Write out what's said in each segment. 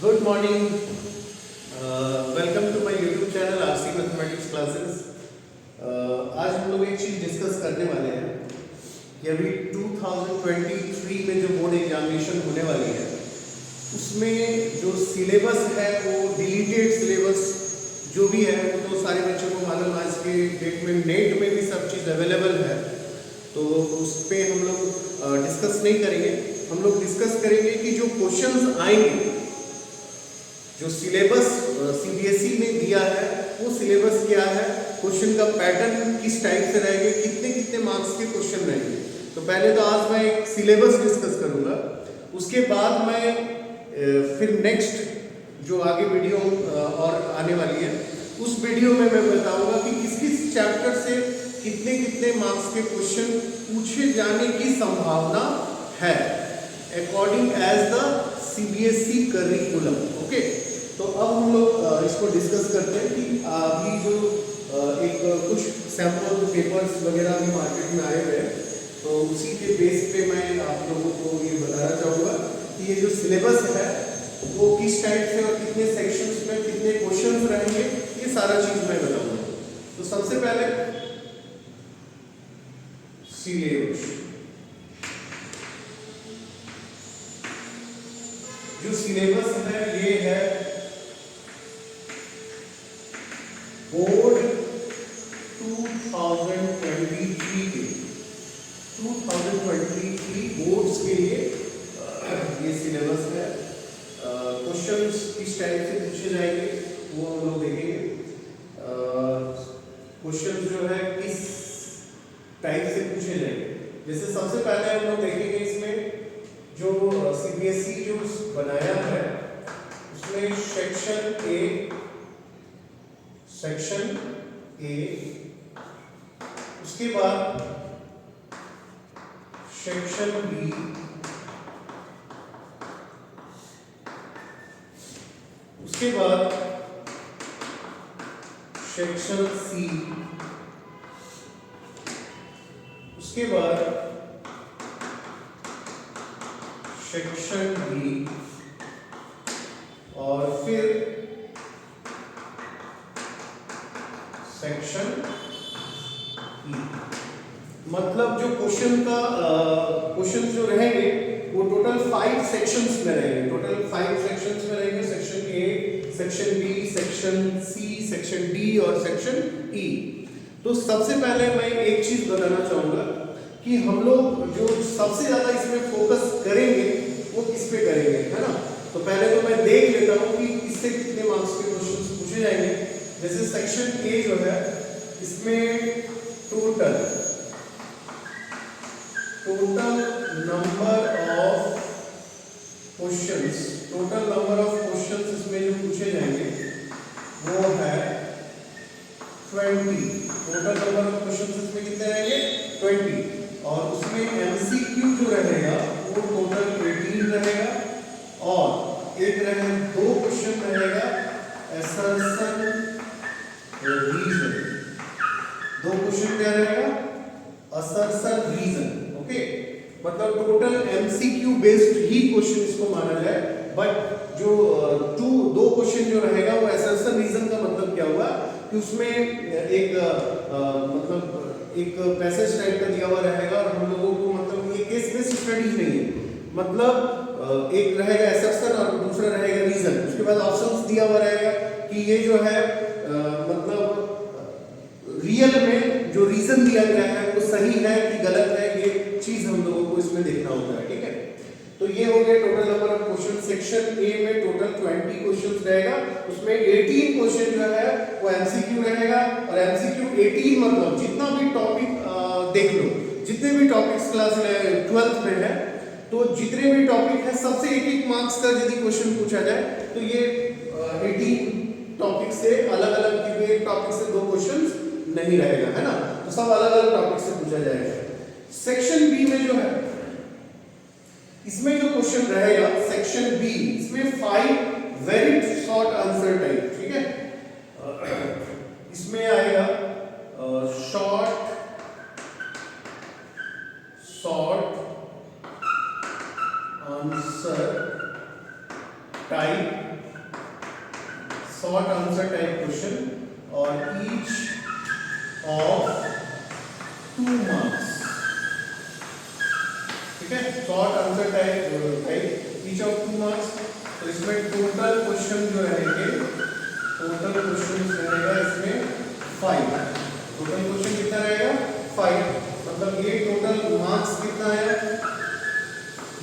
Good morning. Welcome to my YouTube channel RC mathematics classes. आज हम लोग एक चीज़ डिस्कस करने वाले हैं कि अभी 2023 में जो बोर्ड एग्जामिनेशन होने वाली है उसमें जो सिलेबस है वो डिलीटेड सिलेबस जो भी है वो तो सारे बच्चों को मालूम आज के डेट में नेट में भी सब चीज़ अवेलेबल है, तो उस पर हम लोग डिस्कस नहीं करेंगे। हम लोग डिस्कस करेंगे कि जो क्वेश्चंस आएंगे, जो सिलेबस सीबीएसई ने दिया है वो सिलेबस क्या है, क्वेश्चन का पैटर्न किस टाइप से रहेंगे, कितने कितने मार्क्स के क्वेश्चन रहेंगे। तो पहले तो आज मैं एक सिलेबस डिस्कस करूंगा, उसके बाद मैं फिर नेक्स्ट जो आगे वीडियो और आने वाली है उस वीडियो में मैं बताऊंगा कि किस किस चैप्टर से कितने कितने मार्क्स के क्वेश्चन पूछे जाने की संभावना है according as the CBSE curriculum. Okay, तो अब हम लोग इसको डिस्कस करते हैं कि अभी जो एक कुछ सैम्पल पेपर्स वगैरह भी मार्केट में आए हुए हैं, तो उसी के बेस पे मैं आप लोगों को ये बताना चाहूँगा कि ये जो सिलेबस है वो किस टाइप से और कितने सेक्शंस में कितने क्वेश्चंस रहेंगे, ये सारा चीज़ मैं बताऊँगा। तो सबसे पहले सिलेबस, जो सिलेबस है ये है बोर्ड 2023 बोर्ड्स के लिए ये सिलेबस है। क्वेश्चंस किस टाइप से पूछे जाएंगे वो हम लोग देखेंगे। क्वेश्चंस जो है किस टाइप से पूछे जाएंगे, जैसे सबसे पहले हम लोग देखेंगे इसमें जो सीबीएसई जो बनाया है उसमें सेक्शन ए, उसके बाद सेक्शन बी, उसके बाद सेक्शन सी, उसके बाद सेक्शन डी और फिर सेक्शन ई। मतलब जो क्वेश्चन जो रहेंगे वो टोटल 5 सेक्शंस में रहेंगे। Section A, section B, section C, section D और सेक्शन ई। तो सबसे पहले मैं एक चीज बताना चाहूंगा कि हम लोग जो सबसे ज्यादा इसमें फोकस करेंगे वो किस पे करेंगे, है ना। तो पहले तो मैं देख लेता हूँ कि इससे कितने मार्क्स के क्वेश्चंस पूछे जाएंगे। जैसे सेक्शन ए जो है इसमें टोटल नंबर ऑफ क्वेश्चंस इसमें जो पूछे जाएंगे वो है 20। टोटल नंबर ऑफ क्वेश्चंस इसमें कितने रहेंगे 20, और उसमें एमसीक्यू जो रहेगा वो टोटल 18 रहेगा, और एक रहेगा 2 क्वेश्चन रहेगा असर्शन रीजन। 2 क्वेश्चन क्या रहेगा असर्शन रीजन। ओके, मतलब टोटल एमसीक्यू बेस्ड ही क्वेश्चन इसको माना जाए, बट जो 2 क्वेश्चन जो रहेगा वो असर्शन रीजन का मतलब क्या हुआ कि उसमें एक मतलब एक पैसेज टाइप का दिया हुआ रहेगा और हम लोगों को मतलब ये केस बेस्ड स्टडीज नहीं है, मतलब एक रहेगा असर्शन और दूसरा रहेगा रीजन। उसके बाद ऑप्शंस दिया हुआ रहेगा कि ये जो है मतलब रियल में जो रीजन दिया गया है वो सही है कि गलत है, ये चीज हम लोगों को इसमें देखना होता है। ठीक है, तो ये हो गया total number of question. Section A में टोटल 20 क्वेश्चंस रहेगा, उसमें 18 क्वेश्चन जो है वो एमसीक्यू रहेगा, और एमसीक्यू 18 मतलब जितना भी टॉपिक देख लो, जितने भी टॉपिक्स क्लास 12th में है तो जितने भी टॉपिक है सबसे 1-1 मार्क्स का यदि क्वेश्चन पूछा जाए तो ये 18 टॉपिक से अलग अलग, एक टॉपिक से 2 क्वेश्चंस नहीं रहेगा, है ना, तो सब अलग अलग टॉपिक से पूछा जाएगा। सेक्शन बी में जो है इसमें जो क्वेश्चन रहेगा सेक्शन बी, इसमें 5 वेरी शॉर्ट आंसर टाइप। ठीक है, इसमें आएगा short answer type short answer type question और ईच ऑफ 2 मार्क्स, ठीक है, short answer type each of 2 marks. तो इसमें टोटल क्वेश्चन जो रहेंगे, टोटल क्वेश्चन रहेगा इसमें 5। टोटल क्वेश्चन कितना रहेगा 5, मतलब ये टोटल मार्क्स कितना है,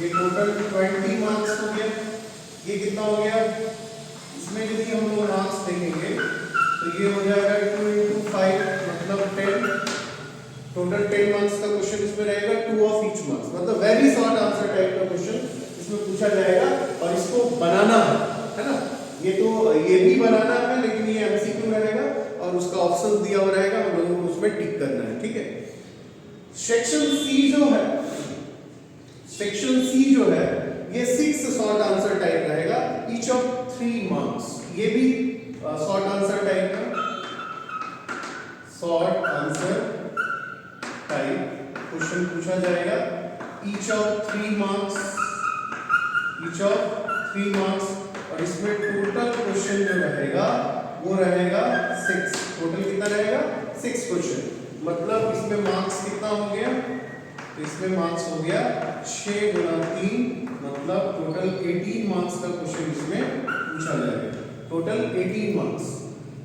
ये टोटल 20 मार्क्स हो गया। ये कितना हो गया, इसमें यदि हम लोग मार्क्स देखेंगे तो ये हो जाएगा 2 into 5 मतलब 10, टोटल 10 मार्क्स का क्वेश्चन इसमें रहेगा, 2 ऑफ ईच मार्क्स, मतलब वेरी शॉर्ट आंसर टाइप का क्वेश्चन इसमें पूछा जाएगा और इसको बनाना है ना। ये तो ये भी बनाना है लेकिन ये एमसीक्यू रहेगा और उसका ऑप्शन दिया हुआ रहेगा, हम लोगों को उसमें टिक करना है, ठीक है। सेक्शन सी जो है, सेक्शन सी जो है ये 6 शॉर्ट आंसर टाइप रहेगा, ईच ऑफ 3 मार्क्स। ये भी शॉर्ट आंसर टाइप का, शॉर्ट आंसर टाइप क्वेश्चन पूछा जाएगा, each of 3 marks, each of 3 marks. और इसमें टोटल क्वेश्चन जो रहेगा वो रहेगा 6। टोटल कितना रहेगा 6 क्वेश्चन, मतलब इसमें मार्क्स कितना हो गया, तो इसमें मार्क्स हो गया 6 गुना 3, मतलब टोटल 18 मार्क्स का क्वेश्चन इसमें पूछा जाएगा, टोटल 18 मार्क्स।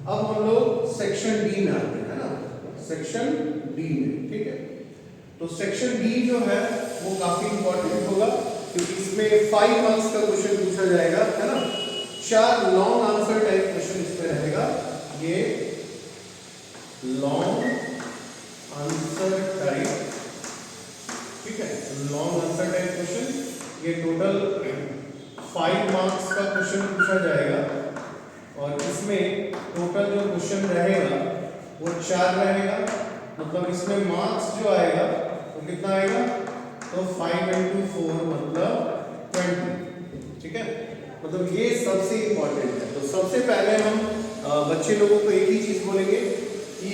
अब हम लोग सेक्शन डी में आते हैं, है ना, सेक्शन डी में, ठीक है। तो सेक्शन डी जो है वो काफी इंपॉर्टेंट होगा क्योंकि इसमें 5 मार्क्स का क्वेश्चन पूछा जाएगा, है ना। 4 लॉन्ग आंसर टाइप क्वेश्चन इसमें रहेगा, ये लॉन्ग आंसर टाइप, ठीक है, लॉन्ग आंसर टाइप क्वेश्चन। ये टोटल 5 मार्क्स का क्वेश्चन पूछा जाएगा और इसमें टोटल जो क्वेश्चन रहेगा वो 4 रहेगा, मतलब इसमें मार्क्स जो आएगा वो कितना आएगा, तो 5 into 4 मतलब 20, ठीक है। मतलब ये सबसे इंपॉर्टेंट है। तो सबसे पहले हम बच्चे लोगों को एक ही चीज बोलेंगे कि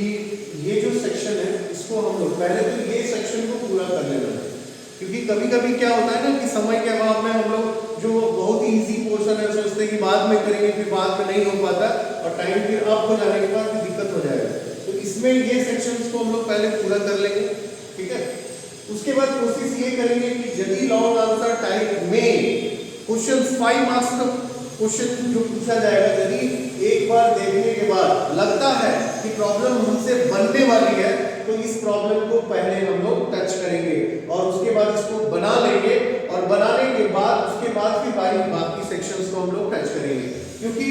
ये जो सेक्शन है इसको हम लोग पहले तो ये सेक्शन को पूरा कर लेना है, क्योंकि कभी कभी क्या होता है ना कि समय के अभाव में हम लोग जो बहुत ही इजी पोर्शन है सोचते हैं कि बाद में करेंगे, फिर बाद में नहीं हो पाता और टाइम फिर अप हो जाने के बाद फिर दिक्कत हो जाएगा। तो इसमें ये सेक्शंस को हम लोग पहले पूरा कर लेंगे, ठीक है। उसके बाद कोशिश ये करेंगे कि यदि लॉन्ग आंसर टाइप में क्वेश्चन 5 मार्क्स का क्वेश्चन जो पूछा जाएगा, यदि एक बार देखने के बाद लगता है कि प्रॉब्लम हमसे बनने वाली है तो इस प्रॉब्लम को पहले हम लोग टच करेंगे और उसके बाद इसको बना लेंगे और बनाने के बाद उसके बाद फिर बाकी सेक्शंस को हम लोग टच करेंगे, क्योंकि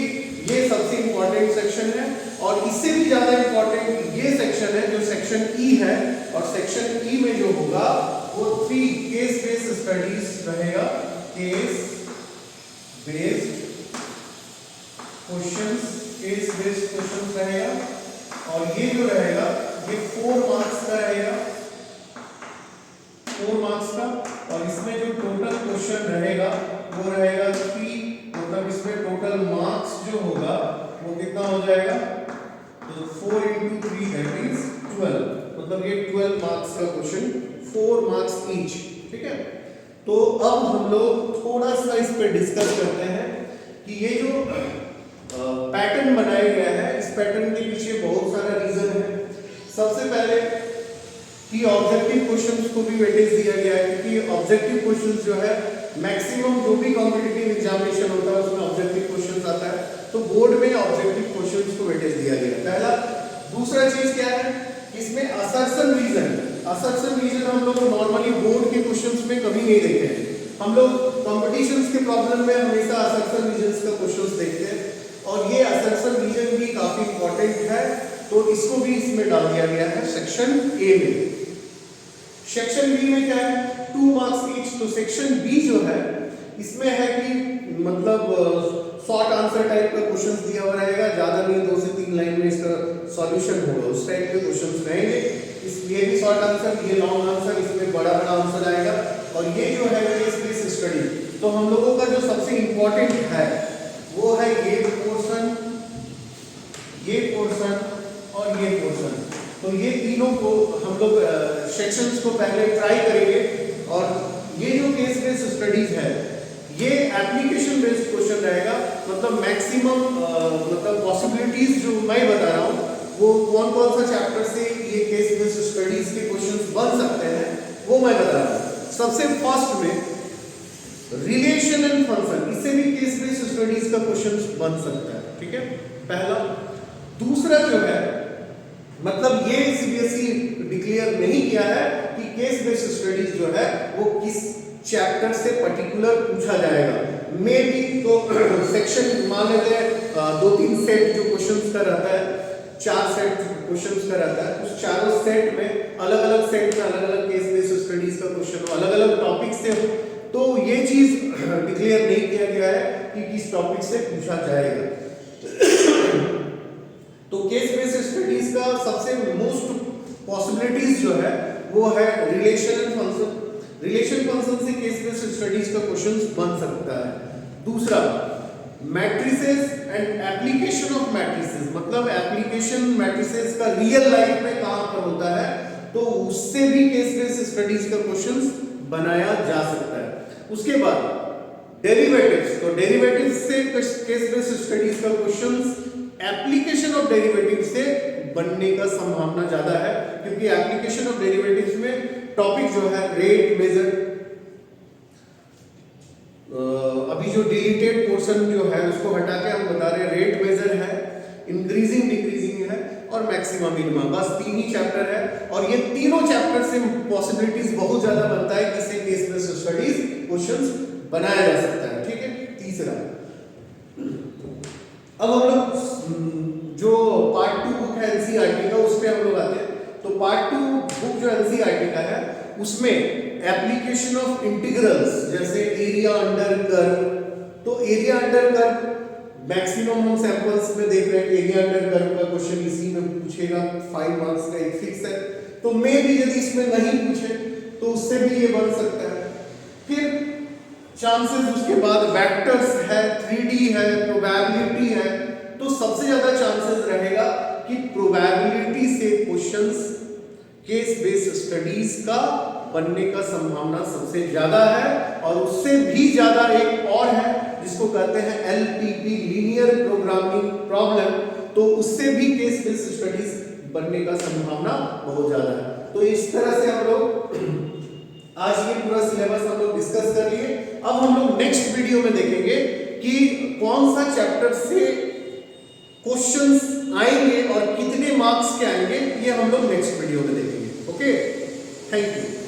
ये सबसे इंपॉर्टेंट सेक्शन है। और इससे भी ज्यादा इंपॉर्टेंट ये सेक्शन है जो सेक्शन ई है, और सेक्शन ई में जो होगा वो 3 केस बेस्ड स्टडीज रहेगा, case based questions, case based questions रहेगा। और ये जो रहेगा ये 4 मार्क्स का रहेगा, 4 मार्क्स का। और इसमें जो टोटल क्वेश्चन रहेगा वो रहेगा 3, मतलब इसमें टोटल मार्क्स जो होगा वो कितना हो जाएगा, तो 4 into 3 that is 12, मतलब ये 12 मार्क्स का क्वेश्चन, 4 मार्क्स ईच, ठीक है। तो अब हम लोग थोड़ा सा इस पे डिस्कस करते हैं कि ये जो पैटर्न बनाया गया है इस पैटर्न के पीछे बहुत सारा रीजन है। सबसे पहले कि ऑब्जेक्टिव क्वेश्चंस को भी वेटेज दिया गया है, क्योंकि ऑब्जेक्टिव क्वेश्चंस जो है मैक्सिमम जो भी कॉम्पिटिटिव एग्जामिनेशन होता है उसमें ऑब्जेक्टिव क्वेश्चंस आता है, तो बोर्ड में ऑब्जेक्टिव क्वेश्चंस को वेटेज दिया गया है, पहला। दूसरा चीज क्या है, इसमें असर्शन रीजन, असर्शन रीजन हम लोग नॉर्मली बोर्ड के क्वेश्चंस में कभी नहीं देखते हैं, हम लोग कॉम्पिटिशन्स के प्रॉब्लम में हमेशा असर्शन रीजंस का क्वेश्चंस देखते हैं, और ये असर्शन रीजन भी काफी इंपॉर्टेंट है, तो इसको भी इसमें डाल दिया गया है सेक्शन ए में। सेक्शन बी में क्या है, 2 मार्क्स ईच। तो सेक्शन बी जो है इसमें है कि मतलब शॉर्ट आंसर टाइप का क्वेश्चंस दिया हुआ रहेगा, ज्यादा नहीं 2 से 3 लाइन में इसका सॉल्यूशन होगा, उस टाइप के क्वेश्चंस रहेंगे। इसलिए भी शॉर्ट आंसर, ये लॉन्ग आंसर, इसमें बड़ा बड़ा आंसर आएगा। और ये जो है केस बेस्ड स्टडी, तो हम लोगों का जो सबसे इंपॉर्टेंट है वो है ये पोर्शन और ये पोर्शन। तो ये तीनों को हम लोग सेक्शंस को पहले ट्राई करेंगे, और ये जो केस बेस्ड स्टडीज है ये एप्लीकेशन बेस्ड क्वेश्चन रहेगा, मतलब मैक्सिमम मतलब पॉसिबिलिटीज जो मैं बता रहा हूँ वो कौन कौन सा चैप्टर से ये केस बेस्ड स्टडीज के क्वेश्चंस बन सकते हैं वो मैं बता रहा हूँ। सबसे फर्स्ट में रिलेशन एंड फंक्शन, इससे भी केस बेस्ड स्टडीज का क्वेश्चन बन सकता है, ठीक है, पहला। दूसरा जो है, मतलब ये सीबीएसई डिक्लेयर नहीं किया है कि केस बेस्ड स्टडीज जो है वो किस चैप्टर से पर्टिकुलर पूछा जाएगा। मे बी तो सेक्शन मान लेते हैं 2-3 सेट जो क्वेश्चंस का रहता है, 4 सेट क्वेश्चंस का रहता है, उस चारों सेट में अलग अलग सेट में अलग अलग केस बेस्ड स्टडीज का क्वेश्चन हो, अलग अलग टॉपिक से हो, तो ये चीज डिक्लेयर नहीं किया गया है कि किस टॉपिक से पूछा जाएगा। तो केस बेस्ड स्टडीज का सबसे मोस्ट पॉसिबिलिटीज जो है वो है relation and function. Relation function से केस बेस्ड स्टडीज का क्वेश्चंस बन सकता है। दूसरा, matrices and application of matrices, मतलब एप्लीकेशन मैट्रिसेस का रियल लाइफ में कहां पर होता है, तो उससे भी केस बेस्ड स्टडीज का क्वेश्चंस बनाया जा सकता है। उसके बाद डेरिवेटिव्स, तो डेरिवेटिव्स से केस बेस्ड स्टडीज का क्वेश्चंस एप्लीकेशन ऑफ डेरिवेटिव से बनने का संभावना ज्यादा है, क्योंकि एप्लीकेशन ऑफ डेरिवेटिव्स में टॉपिक जो है रेट मेजर, अभी जो डिलीटेड पोर्शन जो है उसको हटा के हम बता रहे हैं रेट मेजर है, इंक्रीजिंग डिक्रीजिंग है और मैक्सिमा मिनिमा, बस 3 ही चैप्टर है। और ये तीनों चैप्टर से पॉसिबिलिटीज बहुत ज्यादा बनता है कि इससे केस बेस्ड स्टडीज क्वेश्चंस बनाया जा सकता है, ठीक है। तीसरा, अब हम लोग जो पार्ट 2 बुक है एनसीईआरटी का, उस पे हम लोग आते हैं। तो पार्ट 2 बुक जो एनसीईआरटी का है उसमें एप्लीकेशन ऑफ इंटीग्रल्स, जैसे एरिया अंडर कर्व, तो एरिया अंडर कर्व मैक्सिमम हम सैंपल्स में देख रहे हैं, एरिया अंडर कर्व का क्वेश्चन इसी में पूछेगा, 5 मार्क्स का एक फिक्स है। तो मे भी यदि इसमें नहीं पूछे तो उससे भी ये बन सकता है। फिर चांसेस, उसके बाद वेक्टर्स है, 3D है, प्रोबेबिलिटी है, तो सबसे ज्यादा चांसेस रहेगा कि प्रोबेबिलिटी से क्वेश्चंस केस बेस्ड स्टडीज का बनने का संभावना सबसे ज्यादा है। और उससे भी ज्यादा एक और है जिसको कहते हैं एलपीपी, लीनियर प्रोग्रामिंग प्रॉब्लम, तो उससे भी केस बेस्ड स्टडीज बनने का संभावना बहुत ज्यादा है। तो इस तरह से हम लोग आज ये पूरा सिलेबस हम लोग डिस्कस कर लिए। अब हम लोग नेक्स्ट वीडियो में देखेंगे कि कौन सा चैप्टर से क्वेश्चंस आएंगे और कितने मार्क्स के आएंगे, ये हम लोग नेक्स्ट वीडियो में देखेंगे। Okay, thank you.